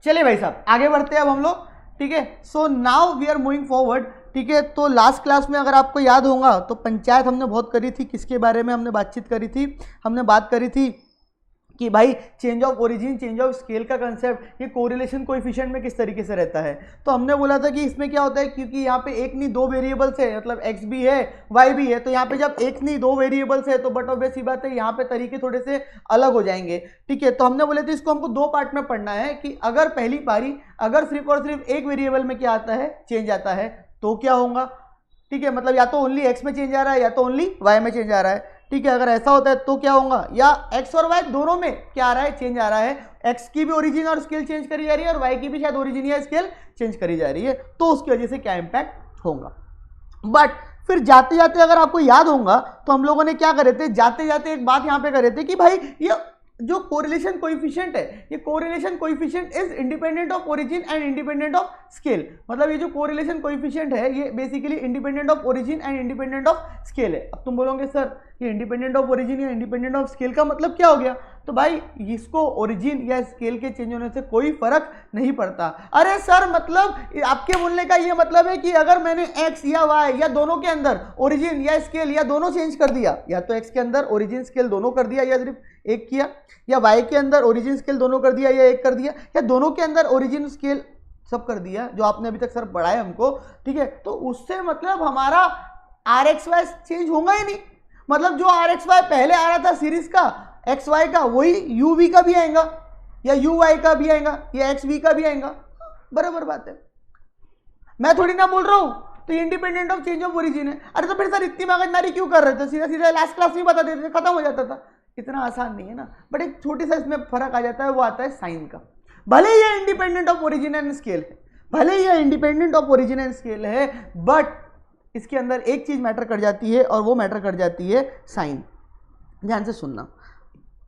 चलिए भाई साहब आगे बढ़ते हैं अब हम लोग, ठीक है। So now we are moving forward, ठीक है। तो लास्ट क्लास में अगर आपको याद होगा तो पंचायत हमने बहुत करी थी, किसके बारे में हमने बातचीत करी थी, हमने बात करी थी कि भाई change of origin, change of scale का कंसेप्ट, ये कोरिलेशन कोएफिशिएंट में किस तरीके से रहता है। तो हमने बोला था कि इसमें क्या होता है, क्योंकि यहाँ पे एक नहीं दो वेरिएबल्स है, मतलब एक्स भी है वाई भी है, तो यहाँ पे जब एक नहीं दो वेरिएबल्स है तो बट ऑब्वियस सी बात है यहाँ पे तरीके थोड़े से अलग हो जाएंगे, ठीक है। तो हमने बोले थे इसको हमको दो पार्ट में पढ़ना है कि अगर पहली पारी अगर सिर्फ और सिर्फ एक वेरिएबल में क्या आता है, चेंज आता है, तो क्या होगा, ठीक है। मतलब या तो ओनली एक्स में चेंज आ रहा है या तो ओनली वाई में चेंज आ रहा है, ठीक है। अगर ऐसा होता है तो क्या होगा, या एक्स और वाई दोनों में क्या आ रहा है, चेंज आ रहा है, एक्स की भी ओरिजिन और स्केल चेंज करी जा रही है और वाई की भी शायद ओरिजिन या स्केल चेंज करी जा रही है, तो उसकी वजह से क्या इंपैक्ट होगा। बट फिर जाते जाते अगर आपको याद होगा तो हम लोगों ने क्या करे थे, जाते जाते एक बात यहां पे करे थे कि भाई ये जो कोरिलेशन कोएफिशिएंट है, ये correlation coefficient is independent of origin and independent of scale. मतलब ये जो कोरिलेशन कोएफिशिएंट है ये basically independent of origin and independent of scale है। अब तुम बोलोगे सर ये इंडिपेंडेंट ऑफ ओरिजिन या इंडिपेंडेंट ऑफ स्केल का मतलब क्या हो गया, तो भाई इसको ओरिजिन या स्केल के चेंज होने से कोई फर्क नहीं पड़ता। अरे सर मतलब आपके बोलने का ये मतलब है कि अगर मैंने एक्स या वाई या दोनों के अंदर ओरिजिन या स्केल या दोनों चेंज कर दिया, या तो एक्स के अंदर ओरिजिन स्केल दोनों कर दिया या सिर्फ एक किया, या वाई के अंदर ओरिजिन स्केल दोनों कर दिया या एक कर दिया, या दोनों के अंदर ओरिजिन स्केल सब कर दिया, जो आपने अभी तक सर पढ़ाया हमको, ठीक है। तो उससे मतलब हमारा आर एक्स वाई चेंज होगा ही नहीं। मतलब जो आर एक्स वाई पहले आ रहा था सीरीज का एक्स वाई का, वही यू वी का भी आएगा या यू वाई का भी आएगा या एक्स वी का भी आएगा, बराबर बात है। मैं थोड़ी ना बोल रहा हूं तो ये independent of change of origin है। अरे तो फिर सर इतनी मगजमारी क्यों कर रहे थे, सीधा सीधा लास्ट क्लास में बता देते, खत्म हो जाता था। इतना आसान नहीं है ना, बट एक छोटी सा इसमें फर्क आ जाता है, वो आता है साइन का। भले ये independent of origin and scale है, भले ये independent of origin and scale है, बट इसके अंदर एक चीज मैटर कर जाती है और वो मैटर कर जाती है साइन। ध्यान से सुनना,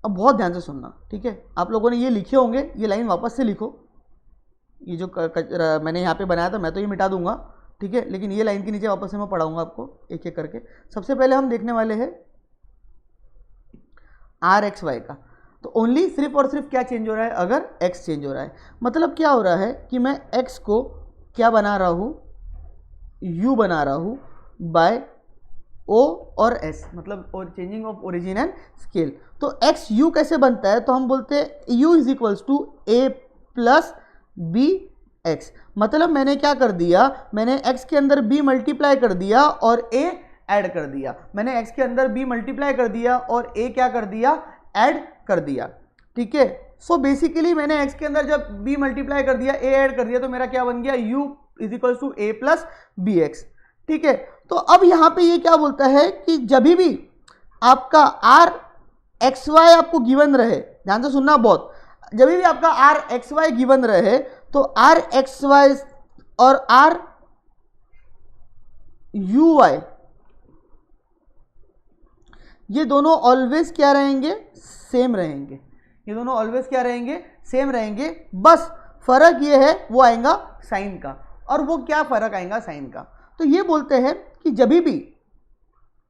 अब बहुत ध्यान से सुनना, ठीक है। आप लोगों ने ये लिखे होंगे, ये लाइन वापस से लिखो, ये जो मैंने यहाँ पे बनाया था मैं तो ये मिटा दूंगा, ठीक है, लेकिन ये लाइन के नीचे वापस से मैं पढ़ाऊंगा आपको एक एक करके। सबसे पहले हम देखने वाले हैं आर एक्स वाई का। तो ओनली सिर्फ और सिर्फ क्या चेंज हो रहा है, अगर एक्स चेंज हो रहा है, मतलब क्या हो रहा है कि मैं एक्स को क्या बना रहा हूँ, यू बना रहा हूँ बाय ओ और एस, मतलब और changing of origin and scale. तो एक्स यू कैसे बनता है, तो हम बोलते हैं U is equals to A plus B X. मतलब मैंने क्या कर दिया, मैंने एक्स के अंदर बी मल्टीप्लाई कर दिया और ए ऐड कर दिया। मैंने एक्स के अंदर बी मल्टीप्लाई कर दिया और ए क्या कर दिया, ऐड कर दिया, ठीक है। सो बेसिकली मैंने एक्स के अंदर जब बी मल्टीप्लाई कर दिया, ए ऐड कर दिया, तो मेरा क्या बन गया, U is equal to A plus B X, ठीक है। तो अब यहां पे ये क्या बोलता है कि जब भी आपका आर एक्स वाई आपको गिवन रहे, ध्यान से सुनना बहुत, जब भी आपका आर एक्स वाई गिवन रहे तो आर एक्स वाई और आर यू वाई ये दोनों ऑलवेज क्या रहेंगे, सेम रहेंगे। ये दोनों ऑलवेज क्या रहेंगे, सेम रहेंगे। बस फर्क ये है वो आएगा साइन का। और वो क्या फर्क आएगा साइन का, तो ये बोलते हैं कि जब भी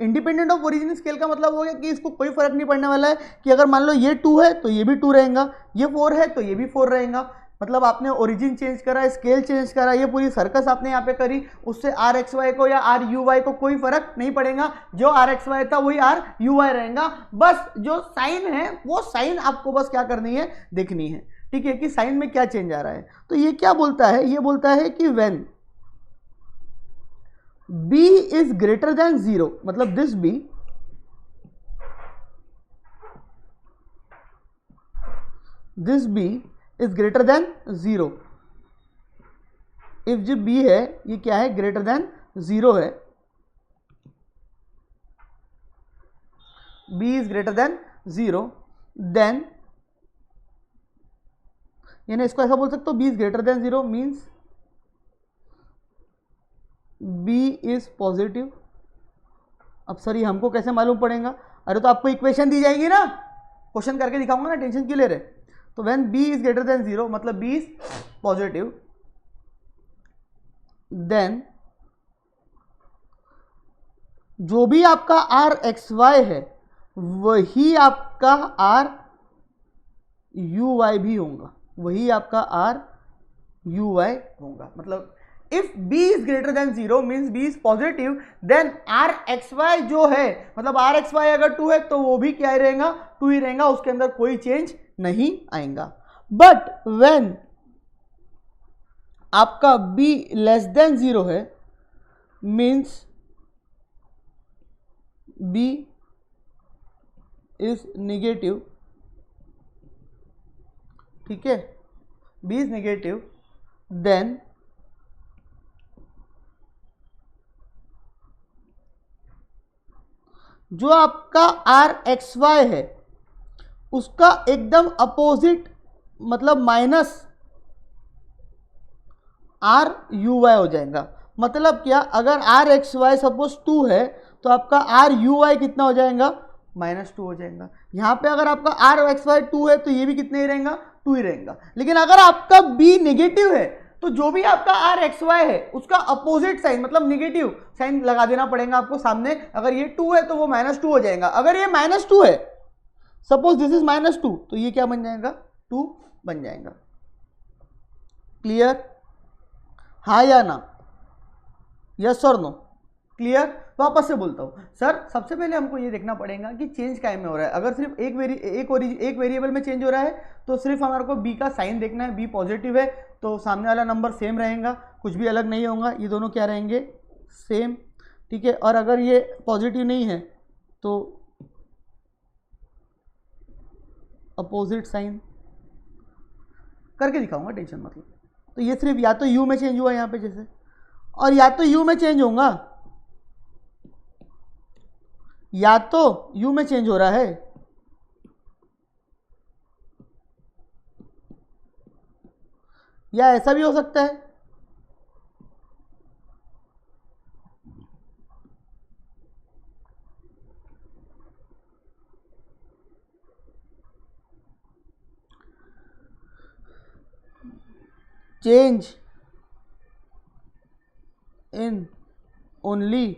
इंडिपेंडेंट ऑफ ओरिजिन स्केल का मतलब हो गया कि इसको कोई फर्क नहीं पड़ने वाला है कि अगर मान लो ये 2 है तो ये भी 2 रहेगा, ये 4 है तो ये भी 4 रहेगा। मतलब आपने ओरिजिन चेंज करा, स्केल चेंज करा, ये पूरी सर्कस आपने यहाँ पे करी, उससे आर एक्स वाई को या आर यू वाई को कोई फर्क नहीं पड़ेगा। जो आर एक्स वाई था वही आर यू वाई रहेगा। बस जो साइन है वो साइन आपको बस क्या करनी है, देखनी है, ठीक है, कि साइन में क्या चेंज आ रहा है। तो ये क्या बोलता है, ये बोलता है कि when b is greater than 0, मतलब this b is greater than 0। If जो b है ये क्या है, ग्रेटर देन 0 है, b is greater than 0, then यानी इसको ऐसा बोल सकते हो, b is greater than 0 means b is positive. अब सर ये हमको कैसे मालूम पड़ेगा, अरे तो आपको इक्वेशन दी जाएगी ना, क्वेश्चन करके दिखाऊंगा ना, टेंशन क्यों ले रहे। तो when b is greater than 0 मतलब b इज पॉजिटिव, देन जो भी आपका आर एक्स वाई है वही आपका आर यू वाई भी होगा, वही आपका आर यू वाई होगा। मतलब if b is greater than 0 means b is positive, then R X Y जो है, मतलब आर एक्स वाई अगर 2 है तो वो भी क्या ही रहेगा, 2 ही रहेगा, उसके अंदर कोई चेंज नहीं आएगा। बट व्हेन आपका b लेस देन 0 है मीन्स b इज नेगेटिव, ठीक है, b इज नेगेटिव, देन जो आपका आर एक्स वाई है उसका एकदम अपोजिट, मतलब माइनस आर यू वाई हो जाएगा। मतलब क्या, अगर आर एक्स वाई सपोज 2 है तो आपका आर यू वाई कितना हो जाएगा, -2 हो जाएगा। यहाँ पे अगर आपका आर एक्स वाई 2 है तो ये भी कितने ही रहेगा, 2 ही रहेगा। लेकिन अगर आपका बी नेगेटिव है तो जो भी आपका आर एक्स वाई है उसका अपोजिट साइन, मतलब नेगेटिव साइन लगा देना पड़ेगा आपको सामने। अगर ये 2 है तो वो -2 हो जाएगा। अगर ये -2 है, सपोज दिस इज -2, तो ये क्या बन जाएगा, 2 बन जाएगा। क्लियर, हाँ या ना, यस और नो, क्लियर। वापस से बोलता हूँ सर, सबसे पहले हमको ये देखना पड़ेगा कि चेंज काय में हो रहा है। अगर सिर्फ एक वेरिएबल में चेंज हो रहा है तो सिर्फ हमारे को बी का साइन देखना है। बी पॉजिटिव है तो सामने वाला नंबर सेम रहेगा, कुछ भी अलग नहीं होगा, ये दोनों क्या रहेंगे, सेम, ठीक है। और अगर ये पॉजिटिव नहीं है तो अपोजिट साइन करके दिखाऊंगा, टेंशन मतलब। तो ये सिर्फ या तो यू में चेंज हुआ यहाँ पे जैसे, और या तो यू में चेंज होगा, या तो यू में चेंज हो रहा है, या ऐसा भी हो सकता है। Change in only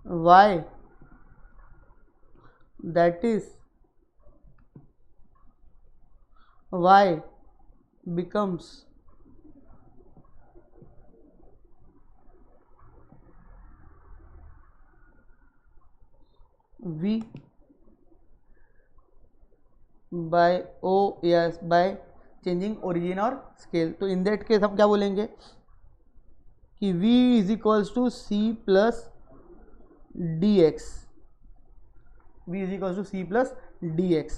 y, that is y becomes v by o, yes, by changing origin और स्केल। तो इन दैट केस हम क्या बोलेंगे कि v is equals to C plus D X, v is equals to C plus D X,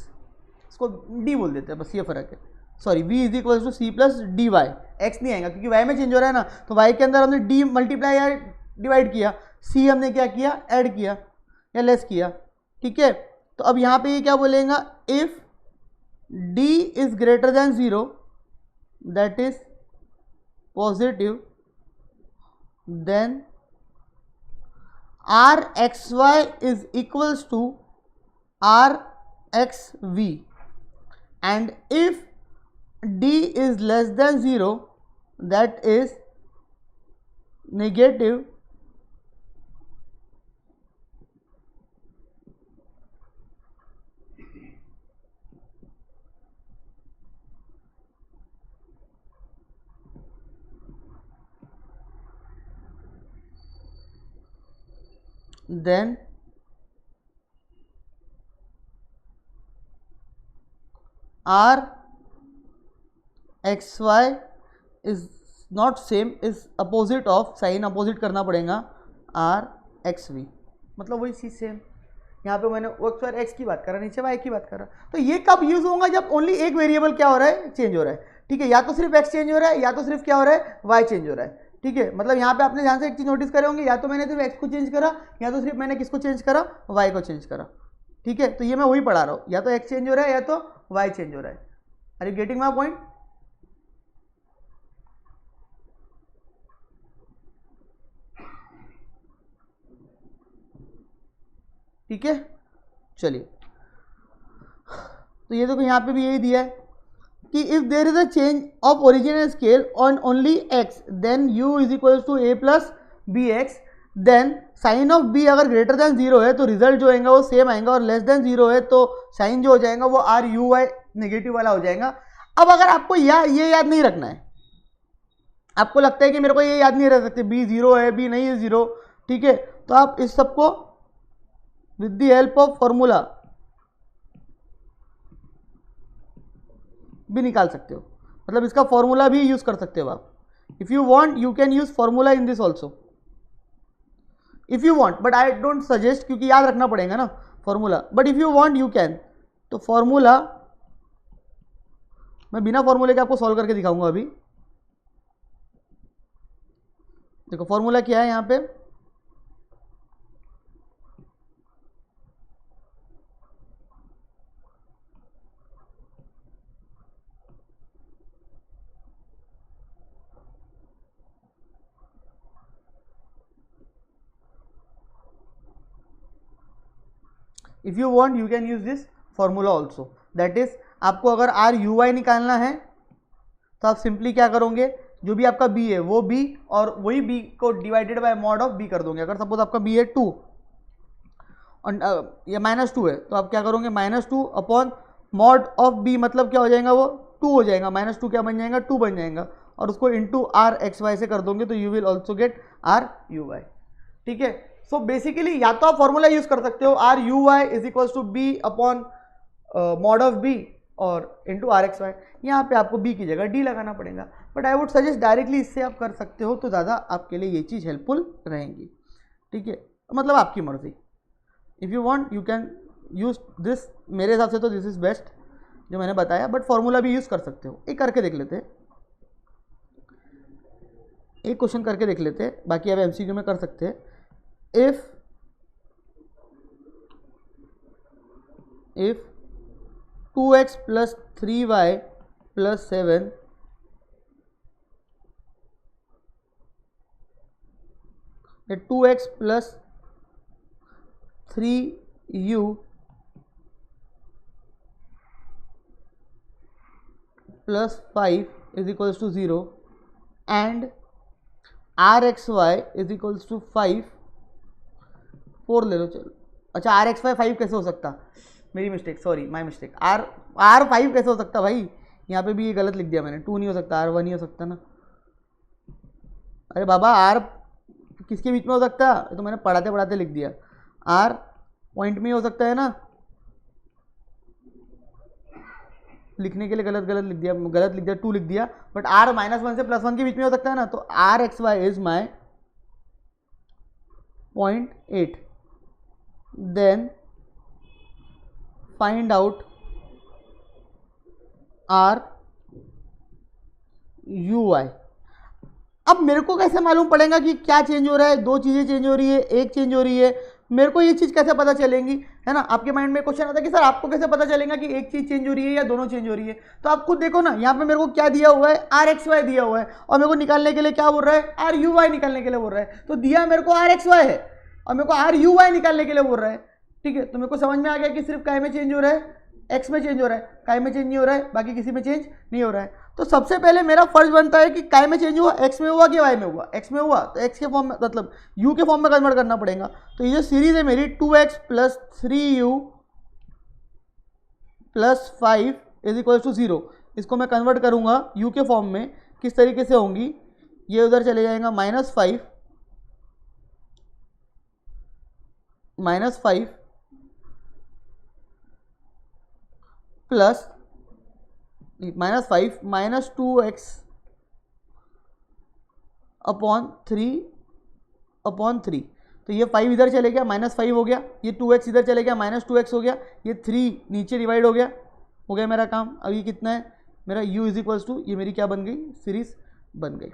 इसको d बोल देते हैं, बस ये फर्क है। Sorry, v is equals to C plus D Y, X नहीं आएगा क्योंकि y में चेंज हो रहा है ना, तो y के अंदर हमने d मल्टीप्लाई या डिवाइड किया, c हमने क्या किया, ऐड किया या लेस किया, ठीक है। तो अब यहाँ पे ये क्या बोलेगा, if d is greater than 0 that is positive, then r x y is equals to r x v, and if d is less than 0 that is negative, then r x y is not same, is opposite of, sign opposite करना पड़ेगा, r x v, मतलब वही चीज same. यहाँ पे मैंने x और x की बात कर रहा, नीचे वाई की बात कर रहा। तो ये कब यूज होगा, जब ओनली एक वेरिएबल क्या हो रहा है, चेंज हो रहा है, ठीक है। या तो सिर्फ एक्स चेंज हो रहा है, या तो सिर्फ क्या हो रहा है, वाई चेंज हो रहा है, ठीक है। मतलब यहाँ पे आपने ध्यान से एक चीज नोटिस करे होंगे, या तो मैंने सिर्फ एक्स को चेंज करा, या तो सिर्फ मैंने किसको चेंज करा, वाई को चेंज करा, ठीक है। तो ये मैं वही पढ़ा रहा हूँ, या तो एक्स चेंज हो रहा है या तो वाई चेंज हो रहा है। Are you getting my point? ठीक है, चलिए। तो ये देखो यहाँ पे भी यही दिया है कि if there is a change of original scale on only X then U is equal to A plus B X, then sign of B अगर ग्रेटर देन 0 है तो रिजल्ट जो आएगा वो सेम आएगा, और लेस देन 0 है तो साइन जो हो जाएगा वो आर यू वाई नेगेटिव वाला हो जाएगा। अब अगर आपको ये याद नहीं रखना है आपको लगता है कि मेरे को ये याद नहीं रह सकते, बी 0 है, बी नहीं है 0, ठीक है, तो आप इस सबको with the help of formula भी निकाल सकते हो, मतलब इसका फॉर्मूला भी यूज कर सकते हो आप। If you want you can use formula in this also, if you want, but I don't suggest, क्योंकि याद रखना पड़ेगा ना formula, but if you want you can. तो फॉर्मूला मैं बिना फॉर्मूले के आपको सॉल्व करके दिखाऊंगा अभी। देखो फॉर्मूला क्या है यहाँ पे, if you want you can use this formula also, that is आपको अगर आर यू वाई निकालना है तो आप सिंपली क्या करोगे, जो भी आपका बी है वो बी, और वही बी को divided by mod of B कर दोगे। अगर सपोज आपका बी है 2 और या -2 है तो आप क्या करोगे, -2 अपॉन मॉड ऑफ बी, मतलब क्या हो जाएगा वो 2 हो जाएगा, -2 क्या बन जाएगा 2 बन जाएगा, और उसको इंटू आर एक्स वाई से कर दोगे तो you will also get R U Y, ठीक है। सो बेसिकली या तो आप फॉर्मूला यूज कर सकते हो R U Y is equal to B upon mod of B और इंटू आर एक्स वाई, यहाँ पे आपको बी की जगह डी लगाना पड़ेगा, but I would suggest directly इससे आप कर सकते हो तो ज़्यादा आपके लिए ये चीज़ हेल्पफुल रहेंगी, ठीक है, मतलब आपकी मर्जी। If you want you can use this, मेरे हिसाब से तो दिस इज़ बेस्ट जो मैंने बताया, बट फॉर्मूला भी यूज़ कर सकते हो। एक करके देख लेते हैं, एक क्वेश्चन करके देख लेते हैं, बाकी आप एमसीक्यू में कर सकते हैं। If 2x plus 3y plus 7 2x plus 3u plus 5 is equals to 0 and rxy is equals to 5, 4 ले लो चलो, अच्छा rxy 5 कैसे हो सकता, मेरी mistake, sorry my mistake, R 5 कैसे हो सकता भाई, यहाँ पे भी ये गलत लिख दिया मैंने, 2 नहीं हो सकता, R1 ही हो सकता ना, अरे बाबा R किसके बीच में हो सकता है, तो मैंने पढ़ाते पढ़ाते लिख दिया, R पॉइंट में हो सकता है ना, लिखने के लिए गलत लिख दिया 2 लिख दिया, बट R -1 से +1 के बीच में हो सकता है ना, तो R X Y is my 0.8, then find out R U Y. अब मेरे को कैसे मालूम पड़ेगा कि क्या चेंज हो रहा है, दो चीज़ें चेंज हो रही है, एक चेंज हो रही है, मेरे को ये चीज़ कैसे पता चलेंगी, है ना। आपके माइंड में क्वेश्चन आता है कि सर आपको कैसे पता चलेगा कि एक चीज़ चेंज हो रही है या दोनों चेंज हो रही है, तो आप खुद देखो ना, यहाँ पे मेरे को क्या दिया हुआ है, आर एक्स वाई दिया हुआ है, और मेरे को निकालने के लिए क्या बोल रहा है, आर यू वाई निकालने के लिए बोल रहा है, तो दिया मेरे को आर एक्स वाई है और मेरे को आर यू वाई निकालने के लिए बोल रहा है, ठीक है। तो मेरे को समझ में आ गया कि सिर्फ काय में चेंज हो रहा है, एक्स में चेंज हो रहा है, काय में चेंज नहीं हो रहा है, बाकी किसी में चेंज नहीं हो रहा है। तो सबसे पहले मेरा फर्ज बनता है कि काय में चेंज हुआ, एक्स में हुआ कि वाई में हुआ, एक्स में हुआ तो एक्स के फॉर्म में, मतलब यू के फॉर्म में कन्वर्ट करना पड़ेगा। तो ये जो सीरीज है मेरी 2x plus 3u plus 5 is equal to 0, इसको मैं कन्वर्ट करूंगा u के फॉर्म में, किस तरीके से होंगी, ये उधर चले जाएगा -5 प्लस -5 -2x अपॉन 3 तो ये 5 इधर चले गया, -5 हो गया, ये 2x इधर चले गया, -2x हो गया, ये 3 नीचे डिवाइड हो गया मेरा काम। अब ये कितना है मेरा u इज इक्वल्स टू, ये मेरी क्या बन गई, सीरीज बन गई।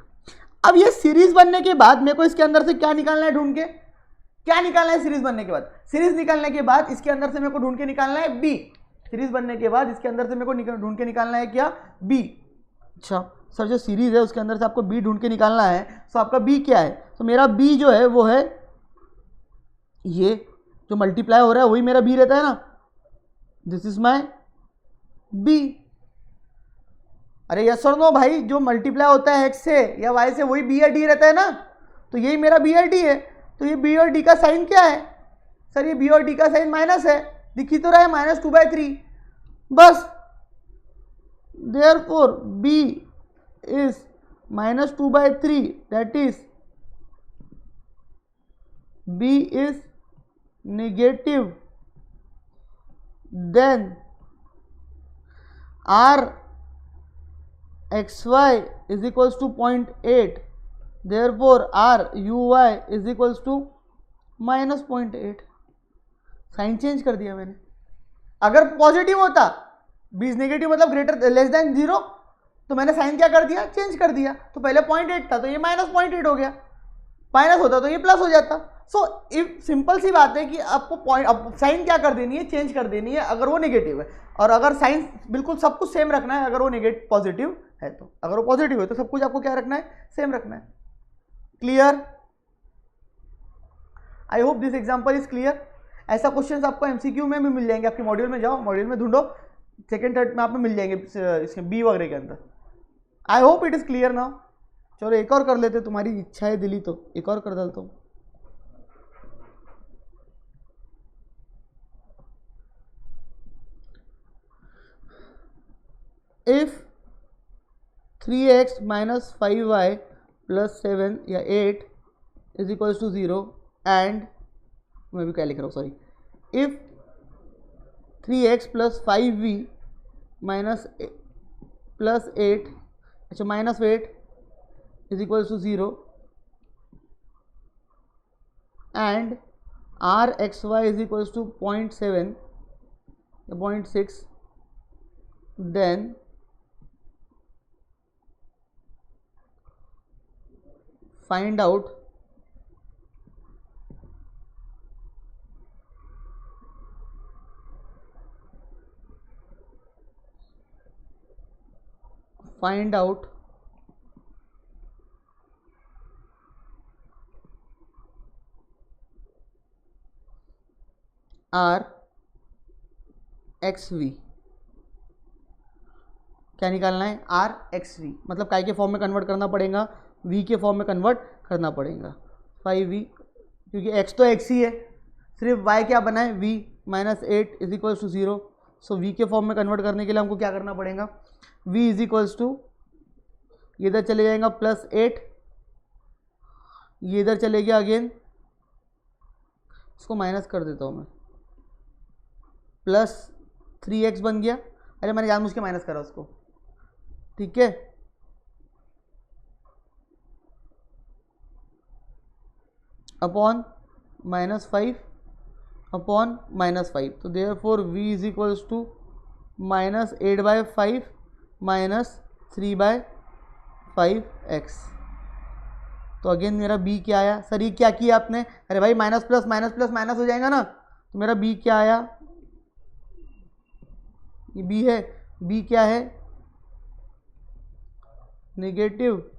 अब ये सीरीज बनने के बाद मेरे को इसके अंदर से क्या निकालना है, ढूंढ के क्या निकालना है, सीरीज बनने के बाद, सीरीज निकालने के बाद इसके अंदर से मेरे को ढूंढ के निकालना है b, सीरीज बनने के बाद इसके अंदर से मेरे को ढूंढ के निकालना है क्या, b। अच्छा सर जो सीरीज है उसके अंदर से आपको b ढूंढ के निकालना है, तो आपका b क्या है, तो मेरा b जो है वो है ये जो मल्टीप्लाई हो रहा है वही मेरा b रहता है ना, दिस इज माय b। अरे यस और नो भाई, जो मल्टीप्लाई होता है x से या y से वही b या d रहता है ना, तो यही मेरा b और d है। तो ये b और d का साइन क्या है, सर ये b और d का साइन माइनस है, दिखी तो रहा है -2/3, बस therefore b is -2/3, that is b is negative, then r xy is equals to 0.8, therefore r uy is equals to -0.8. Sign change कर दिया मैंने. अगर पॉजिटिव होता, b इज नेगेटिव मतलब ग्रेटर लेस देन 0, तो मैंने साइन क्या कर दिया, चेंज कर दिया. तो पहले 0.8 था तो ये -0.8 हो गया, माइनस होता तो ये प्लस हो जाता. सो इफ सिंपल सी बात है कि आपको पॉइंट, अब साइन क्या कर देनी है, चेंज कर देनी है अगर वो नेगेटिव है, और अगर साइन बिल्कुल सब कुछ सेम रखना है अगर वो नेगेटिव पॉजिटिव है. तो अगर वो पॉजिटिव है तो सब कुछ आपको क्या रखना है, सेम रखना है. Clear? I hope this example is clear. ऐसा क्वेश्चंस आपको एमसीक्यू में भी मिल जाएंगे. आपके मॉड्यूल में जाओ, मॉड्यूल में ढूंढो, सेकंड थर्ड में आप में मिल जाएंगे इसके बी वगैरह के अंदर. आई hope it is clear now. चलो एक और कर लेते, तुम्हारी इच्छा है दिली तो एक और कर डालता हूं. If 3x minus 5y plus 7 या 8 इज इक्वल्स टू 0 एंड, मैं भी क्या लिख रहा हूँ sorry, if 3x plus 5v minus plus 8, अच्छा -8 is equals to 0 and r xy is equals to 0.7 या 0.6, then find out r X V. क्या निकालना है, आर एक्स वी, मतलब काय के फॉर्म में कन्वर्ट करना पड़ेगा, वी के फॉर्म में कन्वर्ट करना पड़ेगा. 5v, क्योंकि x तो x ही है, सिर्फ y क्या बना है, v -8 is equals to 0. So v के फॉर्म में कन्वर्ट करने के लिए हमको क्या करना पड़ेगा, v इज इक्वल्स टू, ये इधर चले जाएगा +8, ये इधर चले गया अगेन, इसको माइनस कर देता हूँ मैं, +3x बन गया. अरे मैंने जानबूझ के माइनस करा उसको, ठीक है. अपॉन -5 अपॉन -5, तो therefore v is equals to -8/5 -3/5x. तो अगेन मेरा b क्या आया, सर ये क्या किया आपने, अरे भाई minus plus minus plus minus हो जाएगा ना, तो मेरा b क्या आया, ये b है, b क्या है, नेगेटिव,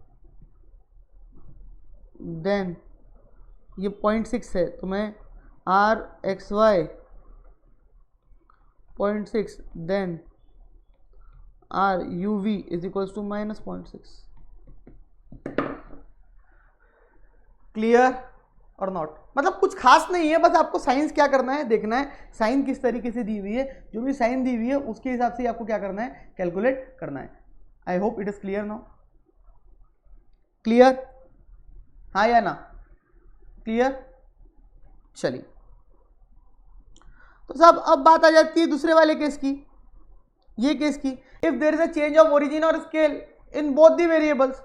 देन ये 0.6 है, तो मैं r xy 0.6, then r uv is equals to -0.6. Clear और नॉट? मतलब कुछ खास नहीं है, बस आपको साइंस क्या करना है, देखना है साइन किस तरीके से दी हुई है, जो भी साइन दी हुई है उसके हिसाब से आपको क्या करना है, कैलकुलेट करना है. आई hope it is clear now. Clear? हाँ या ना? क्लियर? चलिए, तो साहब अब बात आ जाती है दूसरे वाले केस की, ये केस की. If there is a change of origin और scale in both the variables,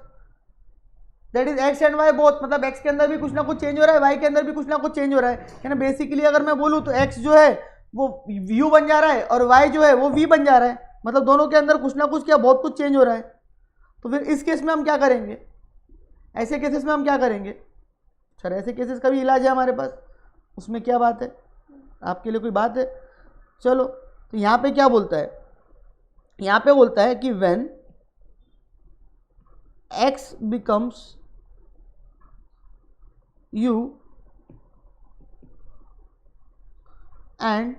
that is X and Y both, मतलब एक्स के अंदर भी कुछ ना कुछ चेंज हो रहा है, वाई के अंदर भी कुछ ना कुछ चेंज हो रहा है ना. बेसिकली अगर मैं बोलूँ तो एक्स जो है वो यू बन जा रहा है और वाई जो है वो वी बन जा रहा है, मतलब दोनों के अंदर कुछ ना कुछ क्या बहुत कुछ चेंज हो रहा है. तो फिर इस केस में हम क्या करेंगे, ऐसे केसेस में हम क्या करेंगे, सर ऐसे केसेस का भी इलाज है हमारे पास, उसमें क्या बात है, आपके लिए कोई बात है. चलो, तो यहाँ पे क्या बोलता है, यहाँ पे बोलता है कि when x becomes u and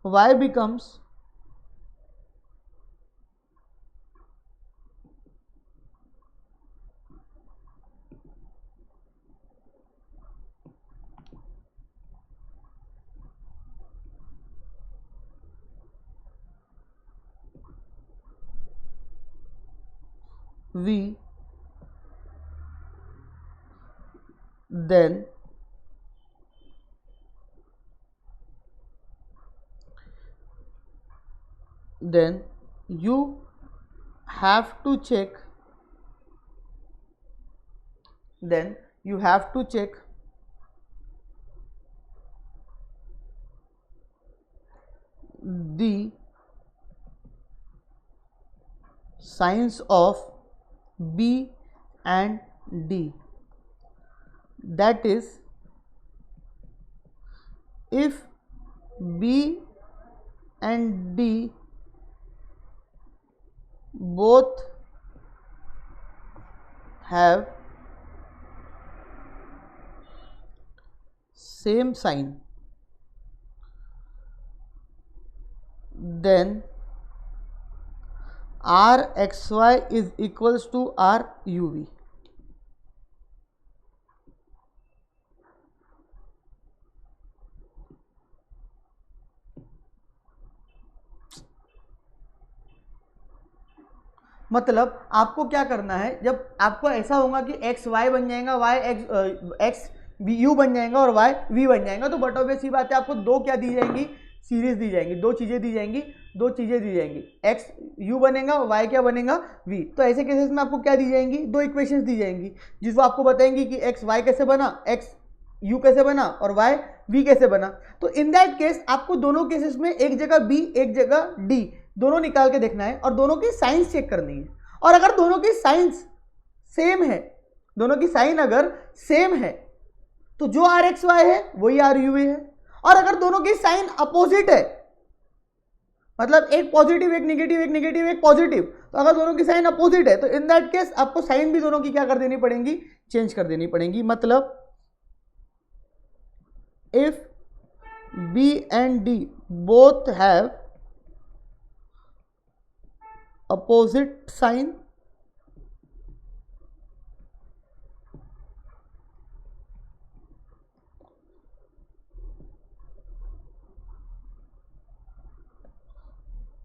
y becomes V, then you have to check the signs of B and D. That is, if B and D both have same sign, then Rxy is equals to Ruv. मतलब आपको क्या करना है, जब आपको ऐसा होगा कि एक्स वाई बन जाएगा, वाई एक्स यू बन जाएगा और वाई वी बन जाएगा, तो बट ऑब्वियस सी बात है आपको दो क्या दी जाएंगी, सीरीज दी जाएंगी, दो चीजें दी जाएंगी, एक्स यू बनेगा, वाई क्या बनेगा, वी। तो ऐसे केसेस में आपको क्या दी जाएंगी, दो इक्वेशंस दी जाएंगी जिसको आपको बताएंगी कि एक्स वाई कैसे बना, एक्स यू कैसे बना और वाई वी कैसे बना। तो इन दैट केस आपको दोनों केसेस में एक जगह बी एक जगह डी दोनों निकाल के देखना है और दोनों की साइंस चेक करनी है। और अगर दोनों की साइंस सेम है, दोनों की साइन अगर सेम है तो जो आर एक्स वाई है वही आर यू वी है। और अगर दोनों की साइन अपोजिट है, मतलब एक पॉजिटिव एक नेगेटिव, एक नेगेटिव एक पॉजिटिव, तो अगर दोनों की साइन अपोजिट है तो इन दैट केस आपको साइन भी दोनों की क्या कर देनी पड़ेगी, चेंज कर देनी पड़ेगी। मतलब if B and D both have opposite sign,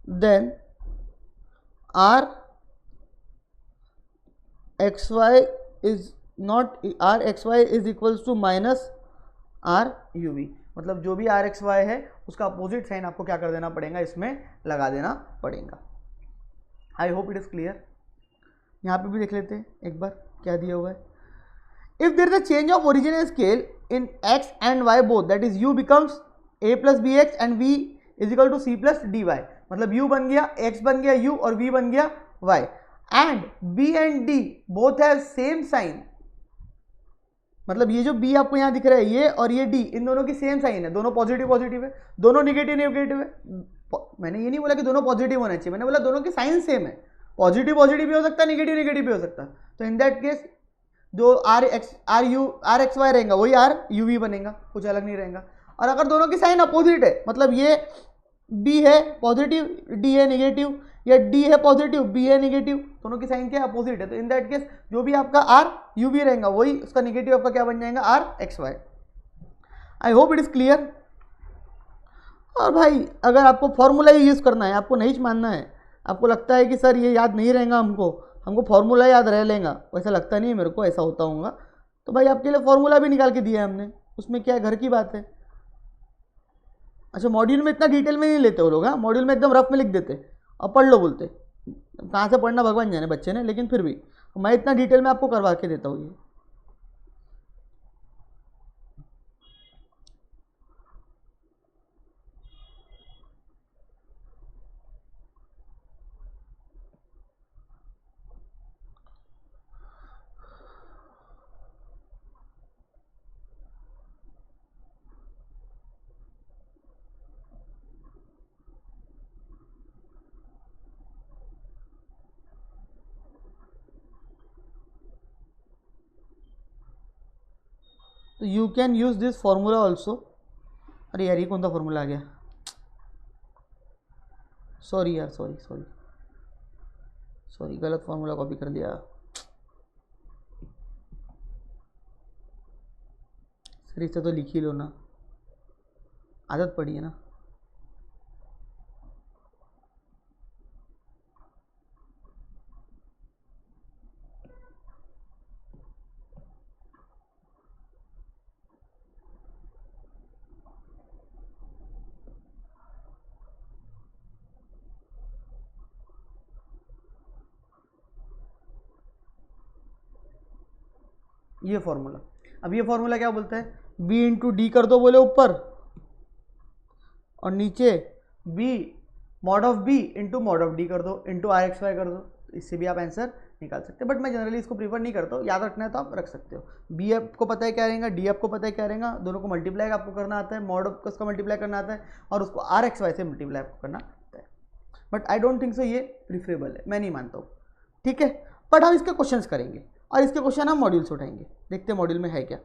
then Rxy is not Rxy is equals to minus Ruv। मतलब जो भी Rxy है उसका अपोजिट साइन आपको क्या कर देना पड़ेगा, इसमें लगा देना पड़ेगा। आई होप इट इज क्लियर। यहाँ पे भी देख लेते हैं एक बार क्या दिया हुआ है। If there is a change of original scale in X and Y both, that is U becomes a plus B X and v is equal to c plus D Y. मतलब u बन गया x बन गया u और v बन गया y, and b and d both have same sign. मतलब ये जो b आपको यहाँ दिख रहा है ये और ये d, इन दोनों की सेम साइन है, दोनों पॉजिटिव पॉजिटिव है, दोनों नेगेटिव नेगेटिव है। मैंने ये नहीं बोला कि दोनों पॉजिटिव होने चाहिए, मैंने बोला दोनों की साइन सेम है, पॉजिटिव पॉजिटिव भी हो सकता है, नेगेटिव नेगेटिव भी हो सकता है। तो इन दैट केस जो आर एक्स वाई रहेगा वही आर यू वी बनेगा, कुछ अलग नहीं रहेगा। और अगर दोनों की साइन अपोजिट है, मतलब ये बी है पॉजिटिव डी है नेगेटिव, या डी है पॉजिटिव बी है नेगेटिव, दोनों की साइन क्या है, अपोजिट है, तो इन दैट केस जो भी आपका आर यू वी रहेगा वही उसका नेगेटिव आपका क्या बन जाएगा, R X Y. I hope it is clear. और भाई अगर आपको फॉर्मूला ही यूज़ करना है, आपको नहीं मानना है, आपको लगता है कि सर ये याद नहीं रहेगा हमको फॉर्मूला याद रह लेगा, वैसा लगता नहीं है मेरे को, ऐसा होता होगा, तो भाई आपके लिए फॉर्मूला भी निकाल के दिया है हमने, उसमें क्या है, घर की बात है। अच्छा मॉड्यूल में इतना डिटेल में नहीं लेते वो लोग, हाँ मॉड्यूल में एकदम रफ में लिख देते और पढ़ लो बोलते, कहाँ से पढ़ना भगवान जाने बच्चे ने, लेकिन फिर भी मैं इतना डिटेल में आपको करवा के देता हूँ ये। तो you can use this formula also. अरे यार ये कौन सा फॉर्मूला आ गया, सॉरी यार सॉरी गलत फॉर्मूला कॉपी कर दिया। सर इसे तो लिख ही लो ना, आदत पड़ी है ना। ये फॉर्मूला। अब ये फॉर्मूला क्या बोलता है, बी इंटू डी कर दो बोले ऊपर, और नीचे B mod of B into mod of D कर दो, इंटू आर एक्स वाई कर दो। इससे भी आप आंसर निकाल सकते हैं, बट मैं जनरली इसको प्रीफर नहीं करता हूँ। याद रखना है तो आप रख सकते हो। बी आपको पता है क्या रहेगा, डी आपको पता है क्या रहेगा, दोनों को मल्टीप्लाई आपको करना आता है, मॉड ऑफ उसका मल्टीप्लाई करना आता है, और उसको आर एक्स वाई से मल्टीप्लाई आपको करना आता है। But I don't think so ये प्रीफरेबल है, मैं नहीं मानता हूँ। ठीक है, बट हम इसके क्वेश्चंस करेंगे, और इसके क्वेश्चन हम मॉड्यूल से उठाएंगे। देखते हैं मॉड्यूल में है क्या।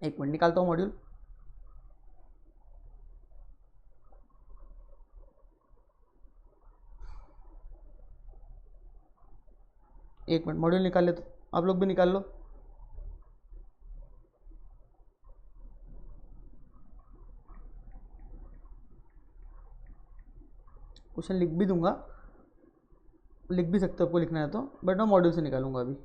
एक मिनट निकालता हूँ मॉड्यूल। एक मिनट मॉड्यूल निकाल ले, तो आप लोग भी निकाल लो। क्वेश्चन लिख भी दूंगा, लिख भी सकते हो आपको लिखना है तो, बट मैं मॉड्यूल से निकालूंगा अभी।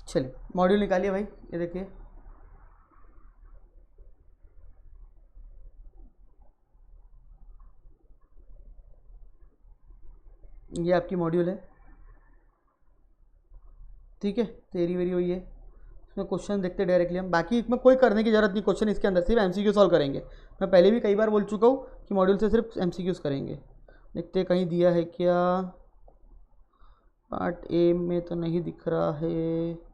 चलिए मॉड्यूल निकालिए भाई, ये देखिए ये आपकी मॉड्यूल है। ठीक है, तेरी वेरी हुई है। इसमें क्वेश्चन देखते डायरेक्टली हम, बाकी इसमें कोई करने की जरूरत नहीं। क्वेश्चन इसके अंदर सिर्फ एमसीक्यू सॉल्व करेंगे। मैं पहले भी कई बार बोल चुका हूँ कि मॉड्यूल से सिर्फ एमसीक्यूज करेंगे। देखते कहीं दिया है क्या, पार्ट ए में तो नहीं दिख रहा है।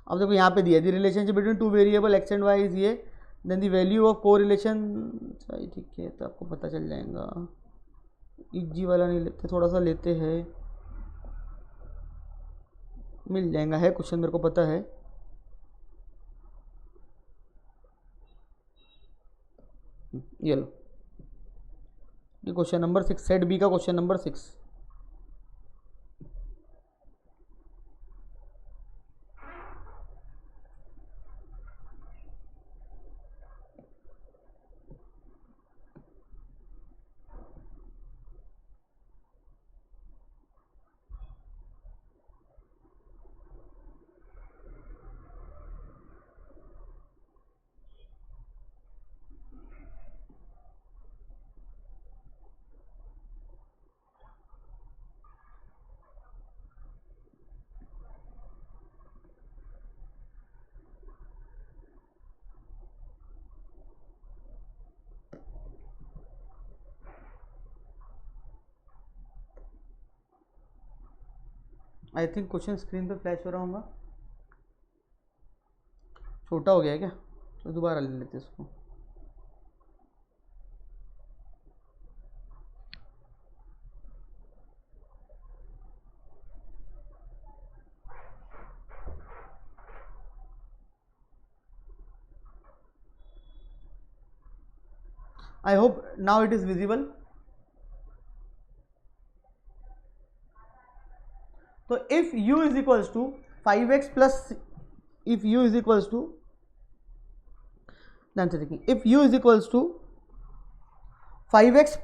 अब देखो यहाँ पे दिया the relationship between two variable X and Y is ये, देन द वैल्यू ऑफ को रिलेशन। ठीक है, तो आपको पता चल जाएगा। इजी वाला नहीं लेते, थोड़ा सा लेते हैं, मिल जाएगा। है क्वेश्चन मेरे को पता है। ये लो, ये क्वेश्चन नंबर 6, सेट बी का question number 6। I think question screen पे फ्लैश हो रहा होगा, छोटा हो गया है क्या, तो दोबारा ले लेते इसको। I hope now it is visible. तो if u is equals to 5x plus, if u is equals to, ध्यान से देखिए, if u is equals to 5x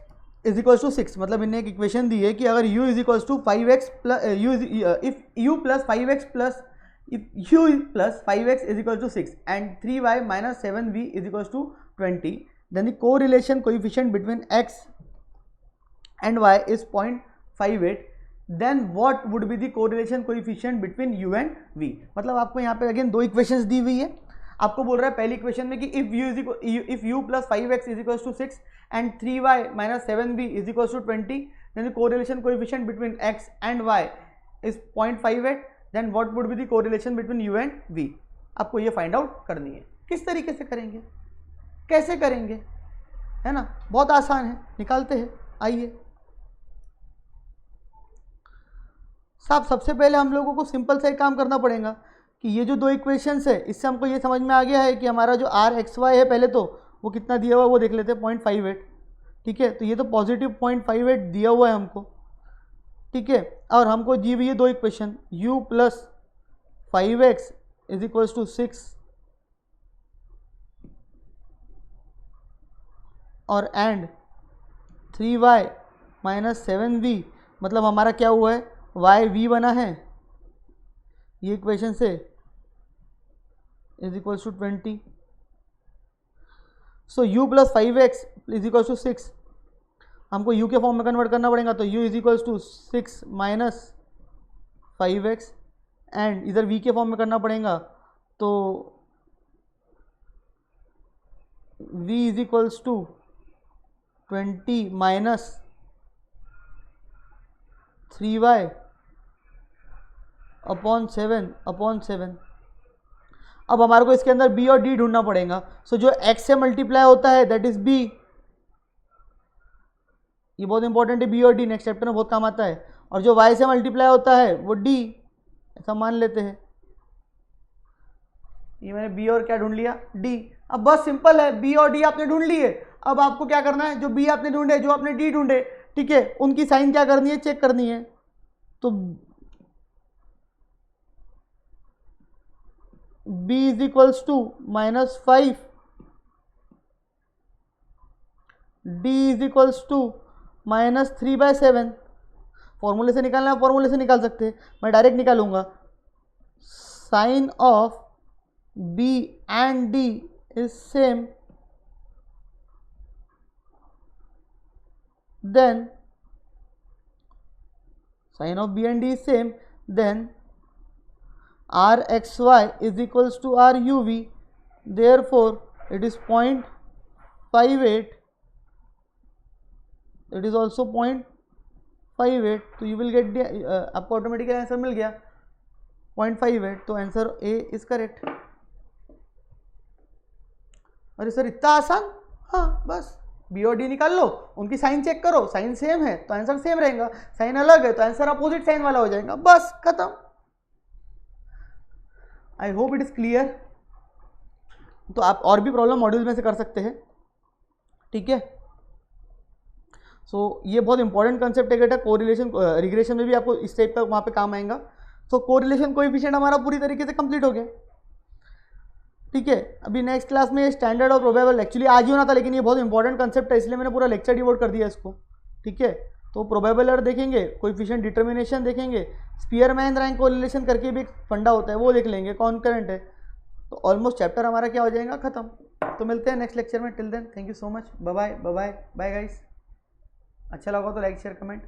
is equals to 6, मतलब इन्हें एक इक्वेशन दी है कि अगर u is equals to 5x plus if u plus 5x plus if u plus 5x is equal to 6 and 3y minus 7v is equals to 20, then the correlation coefficient between x and y is 0.58, then what would be the correlation coefficient between u and v। मतलब आपको यहाँ पे again दो equations दी हुई है। आपको बोल रहा है पहली इक्वेशन में कि if u plus 5x is equal to 6 and 3y minus 7v is equal to 20, then the correlation coefficient between x and y is 0.58, then what would be the correlation between u and v। आपको ये find out करनी है। किस तरीके से करेंगे, कैसे करेंगे, है ना, बहुत आसान है, निकालते हैं। आइए साहब, सबसे पहले हम लोगों को सिंपल सा एक काम करना पड़ेगा कि ये जो दो इक्वेशंस है इससे हमको ये समझ में आ गया है कि हमारा जो आर एक्स वाई है पहले तो वो कितना दिया हुआ है वो देख लेते हैं 0.58, ठीक है। तो ये तो पॉजिटिव 0.58 दिया हुआ है हमको, ठीक है। और हमको दी हुई है दो equation u plus 5x is equals to 6 और एंड 3y माइनस 7v, मतलब हमारा क्या हुआ है y v बना है ये इक्वेशन से is equals to 20। So u plus 5x is equals to 6, हमको u के फॉर्म में कन्वर्ट करना पड़ेगा, तो u is equals to 6 minus 5x and इधर v के फॉर्म में करना पड़ेगा, तो v is equals to 20 minus 3y upon 7। अब हमारे को इसके अंदर b और d ढूंढना पड़ेगा। सो जो x से मल्टीप्लाई होता है दैट इज b, ये बहुत इंपॉर्टेंट है, b और d नेक्स्ट चैप्टर में बहुत काम आता है। और जो y से मल्टीप्लाई होता है वो d, ऐसा मान लेते हैं। ये मैंने b और क्या ढूंढ लिया d। अब बस सिंपल है, b और d आपने ढूंढ लिए। अब आपको क्या करना है, जो b आपने ढूंढे जो आपने d ढूंढे, ठीक है, उनकी साइन क्या करनी है चेक करनी है। तो b is equals to -5, d is equals to -3/7। फॉर्मूले से निकालना है, फॉर्मूले से निकाल सकते हैं, मैं डायरेक्ट निकालूंगा। Sign of b and d is same, then sin of b and d is same, then rxy is equals to ruv, therefore it is 0.58, it is also 0.58, तो you will get the आपको automatically answer मिल गया 0.58, तो answer A is correct. अरे sir इतना आसान, हाँ बस B और डी निकाल लो, उनकी साइन चेक करो, साइन सेम है तो आंसर सेम रहेगा, साइन अलग है तो आंसर अपोजिट साइन वाला हो जाएगा, बस खत्म। आई होप इट इज क्लियर। तो आप और भी प्रॉब्लम मॉड्यूल में से कर सकते हैं, ठीक है। सो ये बहुत इंपॉर्टेंट कंसेप्ट है बेटा, कोरिलेशन रिग्रेशन में भी आपको इस टाइप का वहाँ पे काम आएगा। तो कोरिलेशन कोएफिशिएंट हमारा पूरी तरीके से कंप्लीट हो गया, ठीक है। अभी नेक्स्ट क्लास में स्टैंडर्ड और प्रोबेबल एक्चुअली आज ही होना था, लेकिन ये बहुत इंपॉर्टेंट कंसेप्ट है इसलिए मैंने पूरा लेक्चर डिवोट कर दिया इसको, ठीक है। तो प्रोबेबल एरर देखेंगे, कोएफिशिएंट डिटर्मिनेशन देखेंगे, स्पीयरमैन रैंक कोरिलेशन करके भी एक फंडा होता है वो देख लेंगे, कॉन्करेंट है। तो ऑलमोस्ट चैप्टर हमारा क्या हो जाएगा खत्म। तो मिलते हैं नेक्स्ट लेक्चर में, till then thank you so much, bye bye bye bye guys. अच्छा लगा तो लाइक शेयर कमेंट।